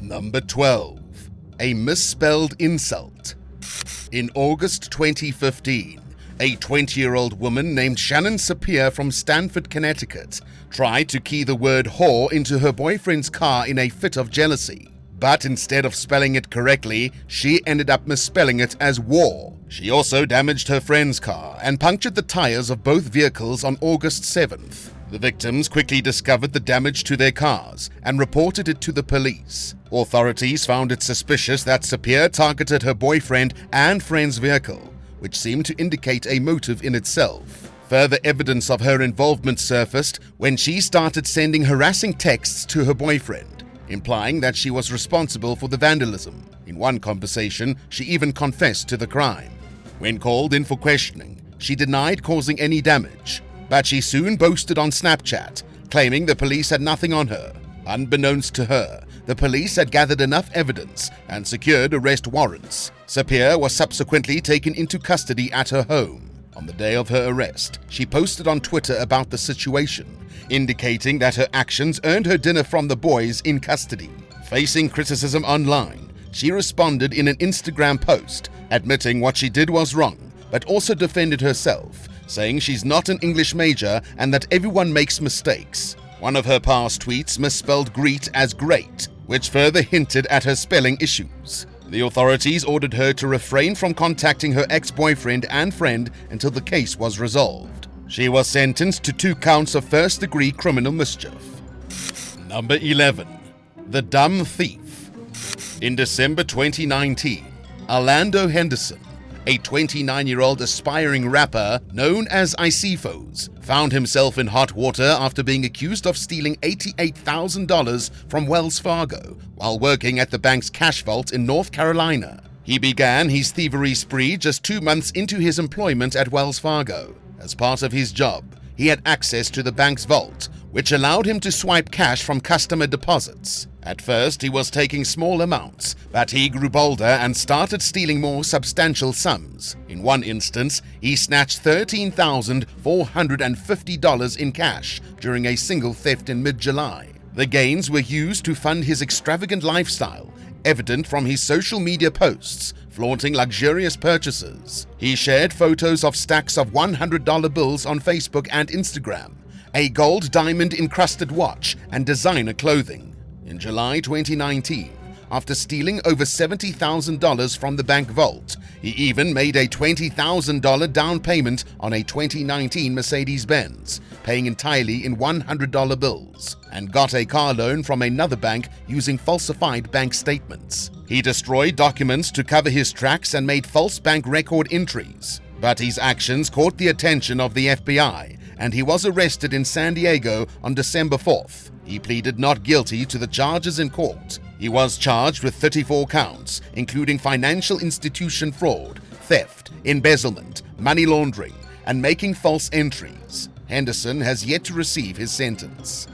Number 12. A misspelled insult. In August 2015, a 20-year-old woman named Shannon Sapir from Stamford, Connecticut, tried to key the word whore into her boyfriend's car in a fit of jealousy. But instead of spelling it correctly, she ended up misspelling it as war. She also damaged her friend's car and punctured the tires of both vehicles on August 7th. The victims quickly discovered the damage to their cars and reported it to the police. Authorities found it suspicious that Sapir targeted her boyfriend and friend's vehicle, which seemed to indicate a motive in itself. Further evidence of her involvement surfaced when she started sending harassing texts to her boyfriend, implying that she was responsible for the vandalism. In one conversation, she even confessed to the crime. When called in for questioning, she denied causing any damage, but she soon boasted on Snapchat, claiming the police had nothing on her. Unbeknownst to her, the police had gathered enough evidence and secured arrest warrants. Sapir was subsequently taken into custody at her home. On the day of her arrest, she posted on Twitter about the situation, indicating that her actions earned her dinner from the boys in custody. Facing criticism online, she responded in an Instagram post, admitting what she did was wrong, but also defended herself, saying she's not an English major and that everyone makes mistakes. One of her past tweets misspelled greet as great, which further hinted at her spelling issues. The authorities ordered her to refrain from contacting her ex-boyfriend and friend until the case was resolved. She was sentenced to 2 counts of first-degree criminal mischief. Number 11. The Dumb Thief. In December 2019, Orlando Henderson, a 29-year-old aspiring rapper known as Icefos, found himself in hot water after being accused of stealing $88,000 from Wells Fargo while working at the bank's cash vault in North Carolina. He began his thievery spree just 2 months into his employment at Wells Fargo. As part of his job, he had access to the bank's vault, which allowed him to swipe cash from customer deposits. At first, he was taking small amounts, but he grew bolder and started stealing more substantial sums. In one instance, he snatched $13,450 in cash during a single theft in mid-July. The gains were used to fund his extravagant lifestyle, evident from his social media posts, flaunting luxurious purchases. He shared photos of stacks of $100 bills on Facebook and Instagram, a gold diamond-encrusted watch, and designer clothing. In July 2019, after stealing over $70,000 from the bank vault, he even made a $20,000 down payment on a 2019 Mercedes-Benz, paying entirely in $100 bills, and got a car loan from another bank using falsified bank statements. He destroyed documents to cover his tracks and made false bank record entries. But his actions caught the attention of the FBI, and he was arrested in San Diego on December 4th. He pleaded not guilty to the charges in court. He was charged with 34 counts, including financial institution fraud, theft, embezzlement, money laundering, and making false entries. Henderson has yet to receive his sentence.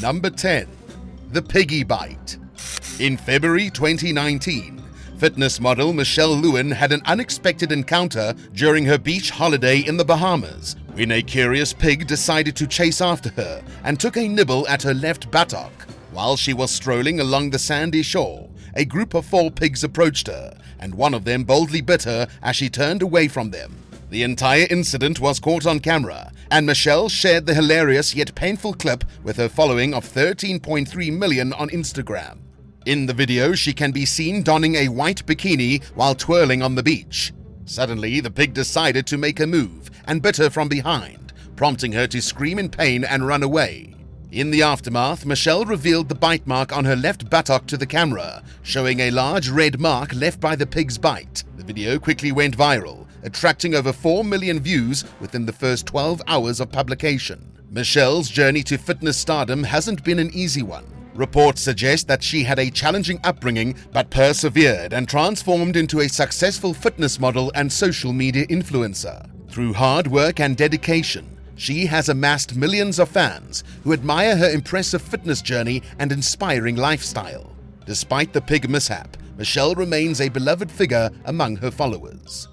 Number 10. The Piggy Bite. In February 2019, fitness model Michelle Lewin had an unexpected encounter during her beach holiday in the Bahamas, when a curious pig decided to chase after her and took a nibble at her left buttock. While she was strolling along the sandy shore, a group of 4 pigs approached her, and one of them boldly bit her as she turned away from them. The entire incident was caught on camera, and Michelle shared the hilarious yet painful clip with her following of 13.3 million on Instagram. In the video, she can be seen donning a white bikini while twirling on the beach. Suddenly, the pig decided to make a move and bit her from behind, prompting her to scream in pain and run away. In the aftermath, Michelle revealed the bite mark on her left buttock to the camera, showing a large red mark left by the pig's bite. The video quickly went viral, attracting over 4 million views within the first 12 hours of publication. Michelle's journey to fitness stardom hasn't been an easy one. Reports suggest that she had a challenging upbringing but persevered and transformed into a successful fitness model and social media influencer. Through hard work and dedication, she has amassed millions of fans who admire her impressive fitness journey and inspiring lifestyle. Despite the pig mishap, Michelle remains a beloved figure among her followers.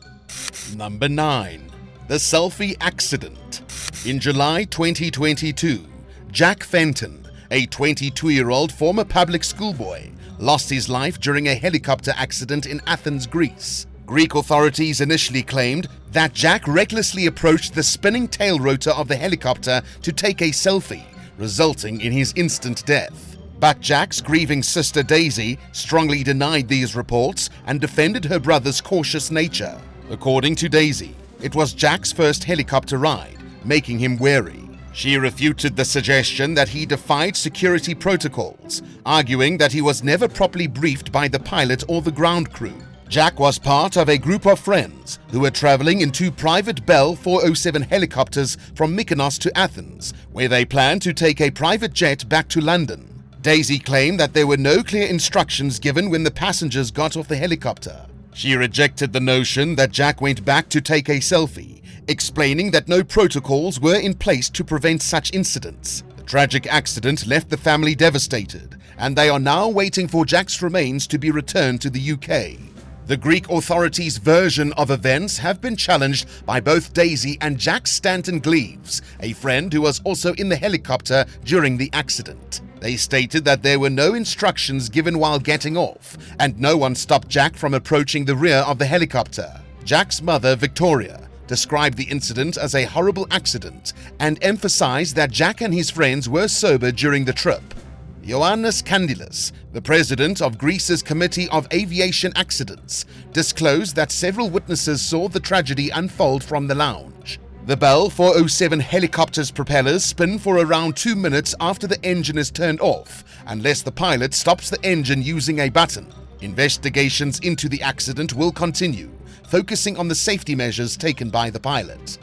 Number 9. The Selfie Accident. In July 2022, Jack Fenton, A 22-year-old former public schoolboy lost his life during a helicopter accident in Athens, Greece. Greek authorities initially claimed that Jack recklessly approached the spinning tail rotor of the helicopter to take a selfie, resulting in his instant death. But Jack's grieving sister Daisy strongly denied these reports and defended her brother's cautious nature. According to Daisy, it was Jack's first helicopter ride, making him wary. She refuted the suggestion that he defied security protocols, arguing that he was never properly briefed by the pilot or the ground crew. Jack was part of a group of friends who were traveling in two private Bell 407 helicopters from Mykonos to Athens, where they planned to take a private jet back to London. Daisy claimed that there were no clear instructions given when the passengers got off the helicopter. She rejected the notion that Jack went back to take a selfie, explaining that no protocols were in place to prevent such incidents. The tragic accident left the family devastated, and they are now waiting for Jack's remains to be returned to the UK. The Greek authorities' version of events have been challenged by both Daisy and Jack Stanton Gleaves, a friend who was also in the helicopter during the accident. They stated that there were no instructions given while getting off, and no one stopped Jack from approaching the rear of the helicopter. Jack's mother, Victoria, described the incident as a horrible accident and emphasized that Jack and his friends were sober during the trip. Ioannis Kandilis, the president of Greece's Committee of Aviation Accidents, disclosed that several witnesses saw the tragedy unfold from the lounge. The Bell 407 helicopter's propellers spin for around 2 minutes after the engine is turned off, unless the pilot stops the engine using a button. Investigations into the accident will continue, focusing on the safety measures taken by the pilot.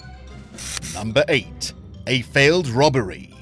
Number 8. A failed robbery.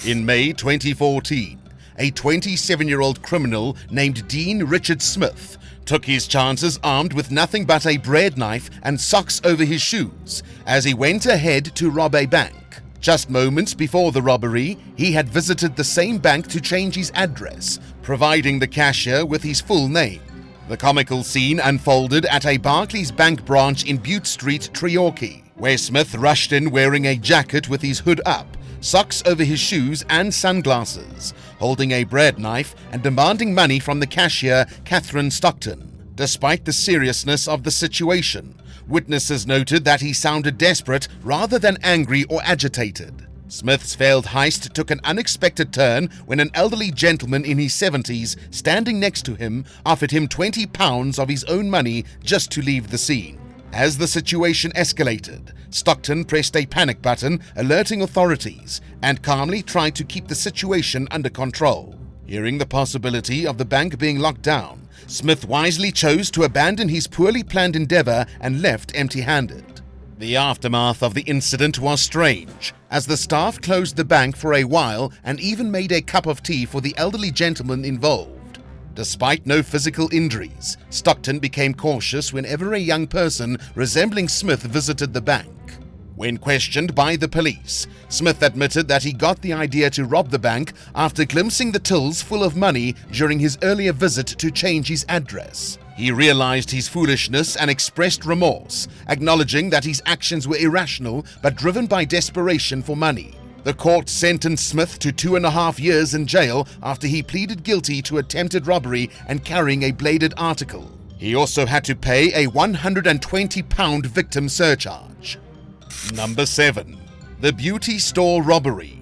In May 2014, a 27-year-old criminal named Dean Richard Smith took his chances armed with nothing but a bread knife and socks over his shoes as he went ahead to rob a bank. Just moments before the robbery, he had visited the same bank to change his address, providing the cashier with his full name. The comical scene unfolded at a Barclays Bank branch in Bute Street, Treorchy, where Smith rushed in wearing a jacket with his hood up, socks over his shoes and sunglasses, holding a bread knife and demanding money from the cashier, Catherine Stockton. Despite the seriousness of the situation, witnesses noted that he sounded desperate rather than angry or agitated. Smith's failed heist took an unexpected turn when an elderly gentleman in his 70s standing next to him offered him £20 of his own money just to leave the scene. As the situation escalated, Stockton pressed a panic button, alerting authorities, and calmly tried to keep the situation under control. Hearing the possibility of the bank being locked down, Smith wisely chose to abandon his poorly planned endeavor and left empty-handed. The aftermath of the incident was strange, as the staff closed the bank for a while and even made a cup of tea for the elderly gentleman involved. Despite no physical injuries, Stockton became cautious whenever a young person resembling Smith visited the bank. When questioned by the police, Smith admitted that he got the idea to rob the bank after glimpsing the tills full of money during his earlier visit to change his address. He realized his foolishness and expressed remorse, acknowledging that his actions were irrational but driven by desperation for money. The court sentenced Smith to 2.5 years in jail after he pleaded guilty to attempted robbery and carrying a bladed article. He also had to pay a £120 victim surcharge. Number 7. The Beauty Store Robbery.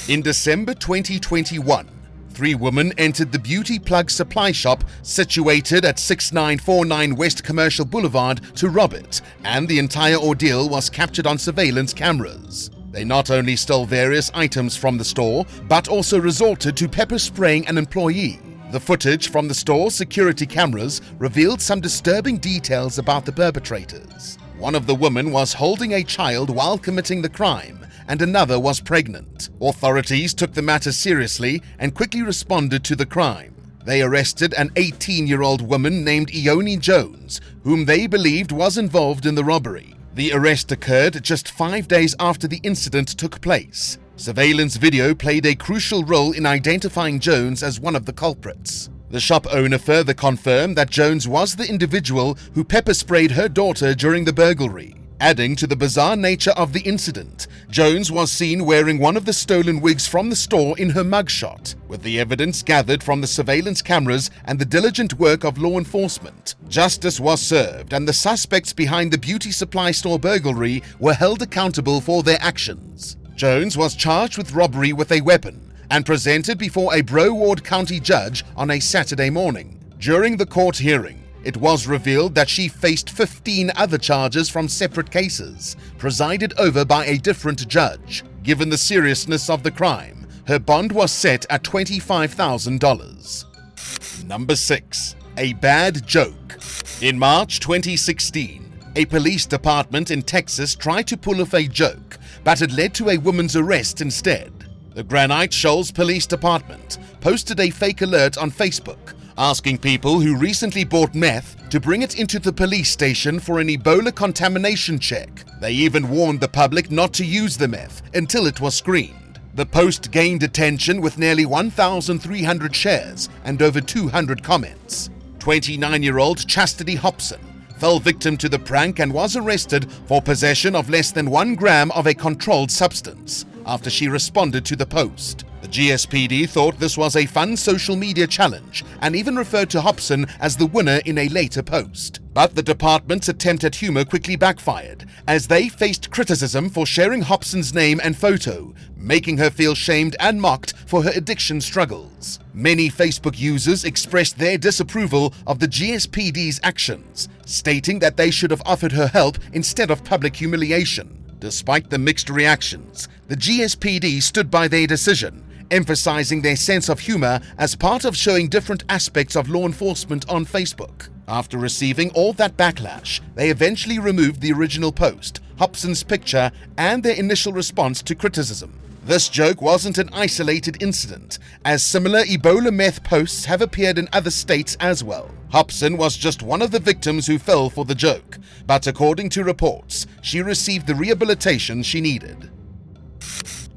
In December 2021, 3 women entered the Beauty Plug supply shop situated at 6949 West Commercial Boulevard to rob it, and the entire ordeal was captured on surveillance cameras. They not only stole various items from the store, but also resorted to pepper spraying an employee. The footage from the store's security cameras revealed some disturbing details about the perpetrators. One of the women was holding a child while committing the crime, and another was pregnant. Authorities took the matter seriously and quickly responded to the crime. They arrested an 18-year-old woman named Ione Jones, whom they believed was involved in the robbery. The arrest occurred just 5 days after the incident took place. Surveillance video played a crucial role in identifying Jones as one of the culprits. The shop owner further confirmed that Jones was the individual who pepper sprayed her daughter during the burglary. Adding to the bizarre nature of the incident, Jones was seen wearing one of the stolen wigs from the store in her mugshot. With the evidence gathered from the surveillance cameras and the diligent work of law enforcement, justice was served and the suspects behind the beauty supply store burglary were held accountable for their actions. Jones was charged with robbery with a weapon and presented before a Broward County judge on a Saturday morning. During the court hearing, it was revealed that she faced 15 other charges from separate cases, presided over by a different judge. Given the seriousness of the crime, her bond was set at $25,000. Number 6. A bad joke. In March 2016, a police department in Texas tried to pull off a joke, but it led to a woman's arrest instead. The Granite Shoals Police Department posted a fake alert on Facebook, asking people who recently bought meth to bring it into the police station for an Ebola contamination check. They even warned the public not to use the meth until it was screened. The post gained attention with nearly 1,300 shares and over 200 comments. 29-year-old Chastity Hobson fell victim to the prank and was arrested for possession of less than 1 gram of a controlled substance after she responded to the post. The GSPD thought this was a fun social media challenge and even referred to Hobson as the winner in a later post. But the department's attempt at humor quickly backfired, as they faced criticism for sharing Hobson's name and photo, making her feel shamed and mocked for her addiction struggles. Many Facebook users expressed their disapproval of the GSPD's actions, stating that they should have offered her help instead of public humiliation. Despite the mixed reactions, the GSPD stood by their decision, emphasizing their sense of humor as part of showing different aspects of law enforcement on Facebook. After receiving all that backlash, they eventually removed the original post, Hobson's picture, and their initial response to criticism. This joke wasn't an isolated incident, as similar Ebola meth posts have appeared in other states as well. Hobson was just one of the victims who fell for the joke, but according to reports, she received the rehabilitation she needed.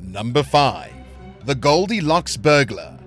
Number 5. The Goldilocks burglar.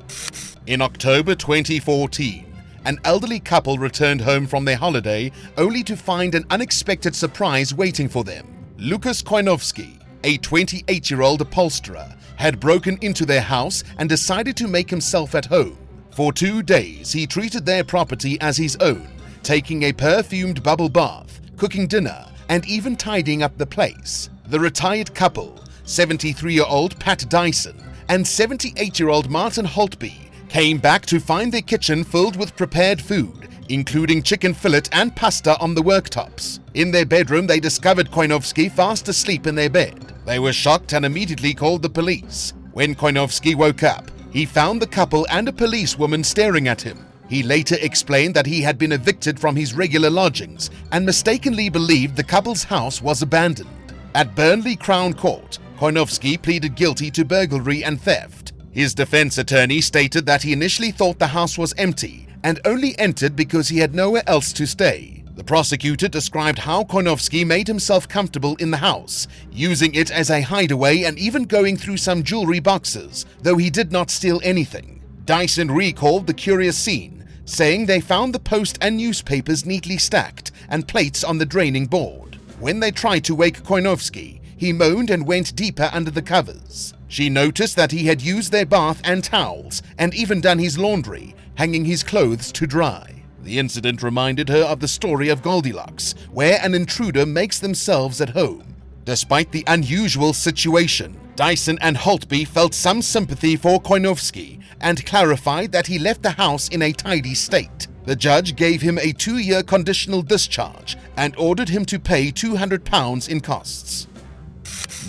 In October 2014, an elderly couple returned home from their holiday only to find an unexpected surprise waiting for them. Lucas Koinowski, a 28-year-old upholsterer, had broken into their house and decided to make himself at home. For 2 days, he treated their property as his own, taking a perfumed bubble bath, cooking dinner, and even tidying up the place. The retired couple, 73-year-old Pat Dyson and 78-year-old Martin Holtby, came back to find their kitchen filled with prepared food, including chicken fillet and pasta on the worktops. In their bedroom, they discovered Koinowski fast asleep in their bed. They were shocked and immediately called the police. When Koinowski woke up, he found the couple and a policewoman staring at him. He later explained that he had been evicted from his regular lodgings and mistakenly believed the couple's house was abandoned. At Burnley Crown Court, Koinowski pleaded guilty to burglary and theft. His defense attorney stated that he initially thought the house was empty and only entered because he had nowhere else to stay. The prosecutor described how Koinowski made himself comfortable in the house, using it as a hideaway and even going through some jewelry boxes, though he did not steal anything. Dyson recalled the curious scene, saying they found the post and newspapers neatly stacked and plates on the draining board. When they tried to wake Koinowski, he moaned and went deeper under the covers. She noticed that he had used their bath and towels and even done his laundry, hanging his clothes to dry. The incident reminded her of the story of Goldilocks, where an intruder makes themselves at home. Despite the unusual situation, Dyson and Holtby felt some sympathy for Koinowski and clarified that he left the house in a tidy state. The judge gave him a 2-year conditional discharge and ordered him to pay £200 in costs.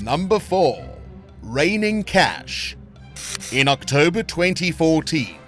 Number 4. Raining cash. In October 2014,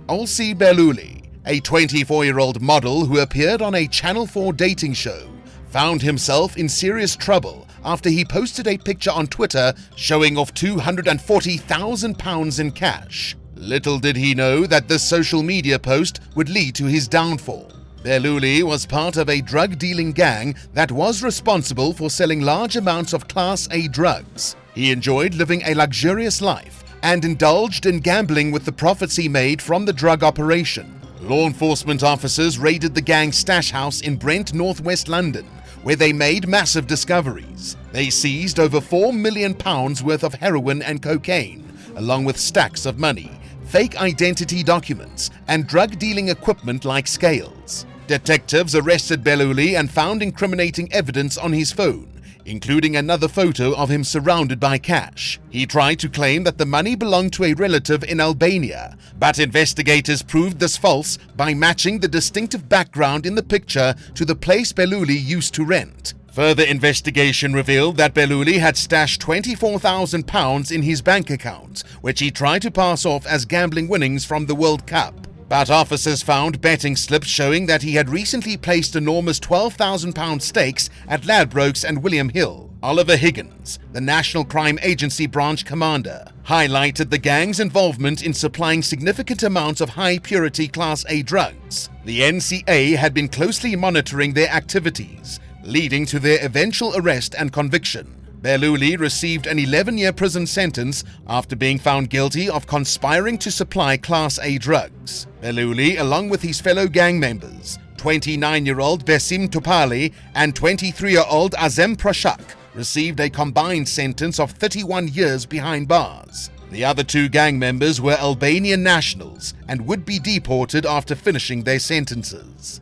Olsi Beluli, a 24-year-old model who appeared on a Channel 4 dating show, found himself in serious trouble after he posted a picture on Twitter showing off £240,000 in cash. Little did he know that this social media post would lead to his downfall. Beluli was part of a drug-dealing gang that was responsible for selling large amounts of Class A drugs. He enjoyed living a luxurious life and indulged in gambling with the profits he made from the drug operation. Law enforcement officers raided the gang's stash house in Brent, northwest London, where they made massive discoveries. They seized over £4 million worth of heroin and cocaine, along with stacks of money, fake identity documents, and drug-dealing equipment like scales. Detectives arrested Beluli and found incriminating evidence on his phone, including another photo of him surrounded by cash. He tried to claim that the money belonged to a relative in Albania, but investigators proved this false by matching the distinctive background in the picture to the place Beluli used to rent. Further investigation revealed that Beluli had stashed £24,000 in his bank account, which he tried to pass off as gambling winnings from the World Cup. But officers found betting slips showing that he had recently placed enormous £12,000 stakes at Ladbrokes and William Hill. Oliver Higgins, the National Crime Agency branch commander, highlighted the gang's involvement in supplying significant amounts of high-purity Class A drugs. The NCA had been closely monitoring their activities, leading to their eventual arrest and conviction. Beluli received an 11-year prison sentence after being found guilty of conspiring to supply Class A drugs. Beluli, along with his fellow gang members, 29-year-old Besim Topali and 23-year-old Azem Prashak, received a combined sentence of 31 years behind bars. The other two gang members were Albanian nationals and would be deported after finishing their sentences.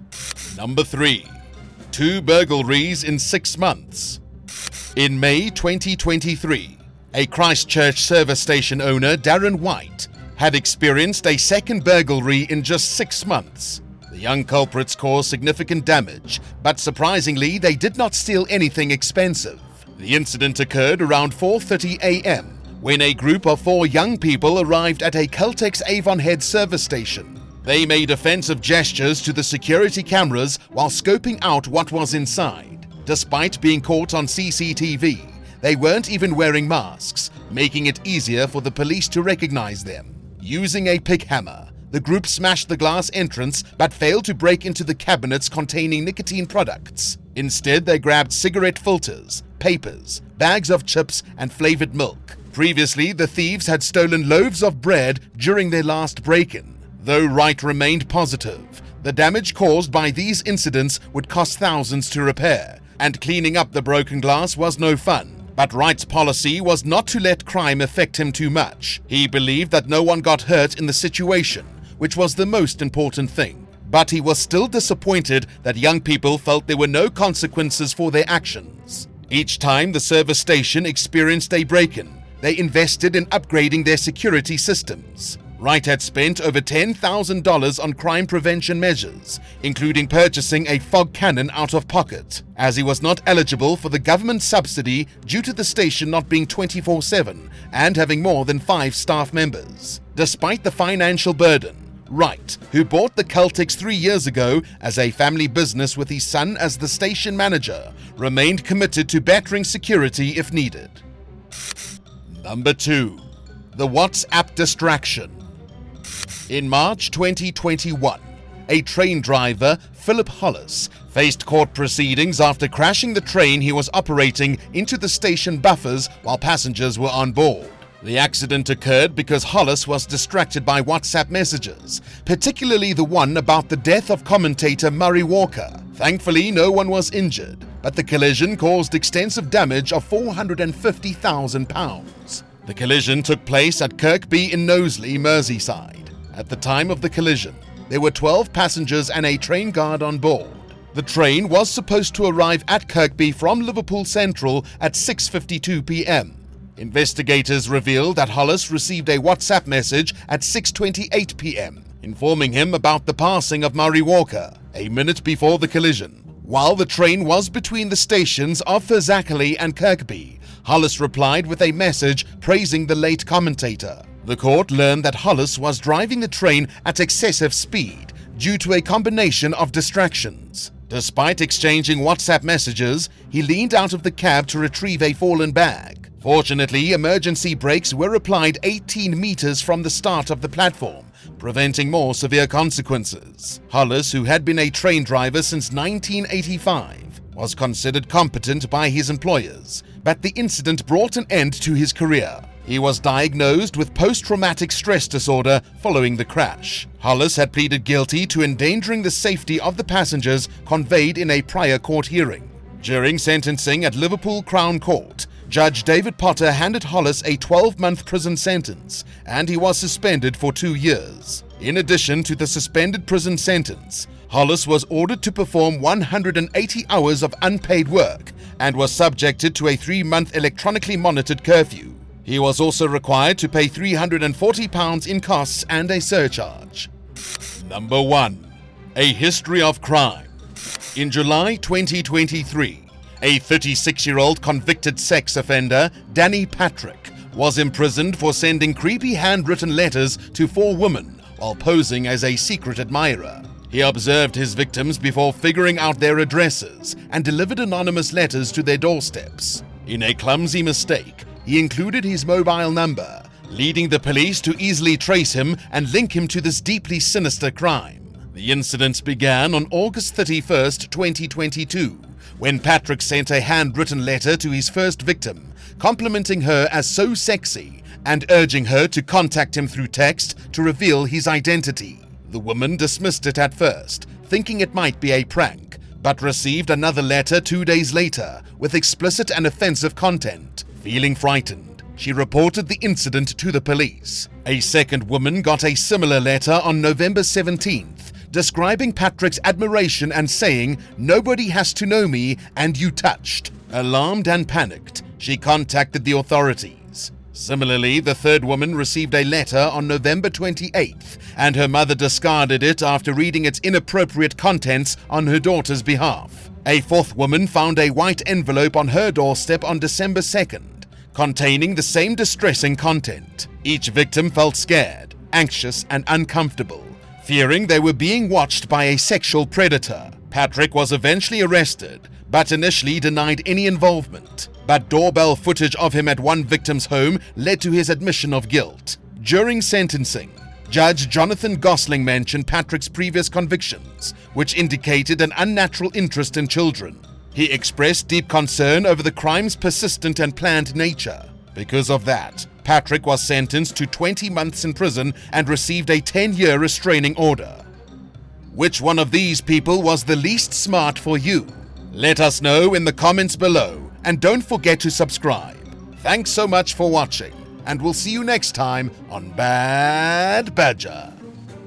Number 3. 2 burglaries in 6 months. In May 2023, a Christchurch service station owner, Darren White, had experienced a second burglary in just 6 months. The young culprits caused significant damage, but surprisingly, they did not steal anything expensive. The incident occurred around 4:30 a.m. when a group of 4 young people arrived at a Caltex Avonhead service station. They made offensive gestures to the security cameras while scoping out what was inside. Despite being caught on CCTV, they weren't even wearing masks, making it easier for the police to recognize them. Using a pick hammer, the group smashed the glass entrance but failed to break into the cabinets containing nicotine products. Instead, they grabbed cigarette filters, papers, bags of chips, and flavored milk. Previously, the thieves had stolen loaves of bread during their last break-in. Though Wright remained positive, the damage caused by these incidents would cost thousands to repair, and cleaning up the broken glass was no fun. But Wright's policy was not to let crime affect him too much. He believed that no one got hurt in the situation, which was the most important thing. But he was still disappointed that young people felt there were no consequences for their actions. Each time the service station experienced a break-in, they invested in upgrading their security systems. Wright had spent over $10,000 on crime prevention measures, including purchasing a fog cannon out of pocket, as he was not eligible for the government subsidy due to the station not being 24/7 and having more than 5 staff members. Despite the financial burden, Wright, who bought the Caltex 3 years ago as a family business with his son as the station manager, remained committed to bettering security if needed. Number 2. The WhatsApp distraction. In March 2021, a train driver, Philip Hollis, faced court proceedings after crashing the train he was operating into the station buffers while passengers were on board. The accident occurred because Hollis was distracted by WhatsApp messages, particularly the one about the death of commentator Murray Walker. Thankfully, no one was injured, but the collision caused extensive damage of £450,000. The collision took place at Kirkby in Knowsley, Merseyside. At the time of the collision, there were 12 passengers and a train guard on board. The train was supposed to arrive at Kirkby from Liverpool Central at 6:52 p.m. Investigators revealed that Hollis received a WhatsApp message at 6:28 p.m. informing him about the passing of Murray Walker, a minute before the collision. While the train was between the stations of Fazakerley and Kirkby, Hollis replied with a message praising the late commentator. The court learned that Hollis was driving the train at excessive speed due to a combination of distractions. Despite exchanging WhatsApp messages, he leaned out of the cab to retrieve a fallen bag. Fortunately, emergency brakes were applied 18 meters from the start of the platform, preventing more severe consequences. Hollis, who had been a train driver since 1985, was considered competent by his employers, but the incident brought an end to his career. He was diagnosed with post-traumatic stress disorder following the crash. Hollis had pleaded guilty to endangering the safety of the passengers conveyed in a prior court hearing. During sentencing at Liverpool Crown Court, Judge David Potter handed Hollis a 12-month prison sentence, and he was suspended for 2 years. In addition to the suspended prison sentence, Hollis was ordered to perform 180 hours of unpaid work and was subjected to a 3-month electronically monitored curfew. He was also required to pay £340 in costs and a surcharge. Number 1. A history of crime. In July 2023, a 36-year-old convicted sex offender, Danny Patrick, was imprisoned for sending creepy handwritten letters to 4 women while posing as a secret admirer. He observed his victims before figuring out their addresses and delivered anonymous letters to their doorsteps. In a clumsy mistake, he included his mobile number, leading the police to easily trace him and link him to this deeply sinister crime. The incident began on August 31st, 2022, when Patrick sent a handwritten letter to his first victim, complimenting her as so sexy and urging her to contact him through text to reveal his identity. The woman dismissed it at first, thinking it might be a prank, but received another letter 2 days later with explicit and offensive content. Feeling frightened, she reported the incident to the police. A second woman got a similar letter on November 17th, describing Patrick's admiration and saying, "Nobody has to know me and you touched." Alarmed and panicked, she contacted the authorities. Similarly, the third woman received a letter on November 28th, and her mother discarded it after reading its inappropriate contents on her daughter's behalf. A fourth woman found a white envelope on her doorstep on December 2nd, containing the same distressing content. Each victim felt scared, anxious, and uncomfortable, fearing they were being watched by a sexual predator. Patrick was eventually arrested, but initially denied any involvement. But doorbell footage of him at one victim's home led to his admission of guilt. During sentencing, Judge Jonathan Gosling mentioned Patrick's previous convictions, which indicated an unnatural interest in children. He expressed deep concern over the crime's persistent and planned nature. Because of that, Patrick was sentenced to 20 months in prison and received a 10-year restraining order. Which one of these people was the least smart for you? Let us know in the comments below, and don't forget to subscribe. Thanks so much for watching, and we'll see you next time on Bad Badger.